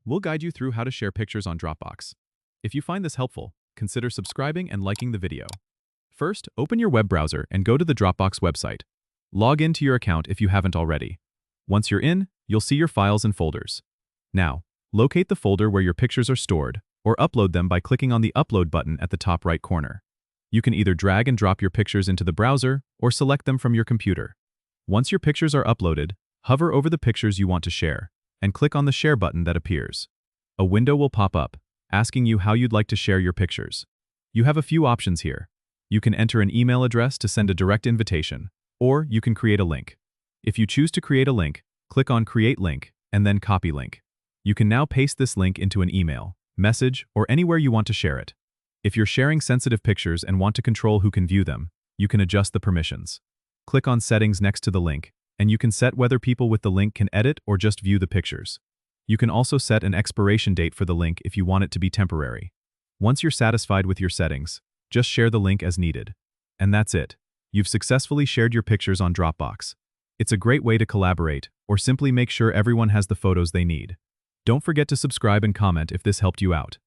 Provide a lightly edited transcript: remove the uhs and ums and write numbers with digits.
We'll guide you through how to share pictures on Dropbox. If you find this helpful, consider subscribing and liking the video. First, open your web browser and go to the Dropbox website. Log into your account if you haven't already. Once you're in, you'll see your files and folders. Now, locate the folder where your pictures are stored, or upload them by clicking on the Upload button at the top right corner. You can either drag and drop your pictures into the browser or select them from your computer. Once your pictures are uploaded, hover over the pictures you want to share and click on the Share button that appears. A window will pop up, asking you how you'd like to share your pictures. You have a few options here. You can enter an email address to send a direct invitation, or you can create a link. If you choose to create a link, click on Create Link and then Copy Link. You can now paste this link into an email, message, or anywhere you want to share it. If you're sharing sensitive pictures and want to control who can view them, you can adjust the permissions. Click on Settings next to the link, and you can set whether people with the link can edit or just view the pictures. You can also set an expiration date for the link if you want it to be temporary. Once you're satisfied with your settings, just share the link as needed. And that's it. You've successfully shared your pictures on Dropbox. It's a great way to collaborate, or simply make sure everyone has the photos they need. Don't forget to subscribe and comment if this helped you out.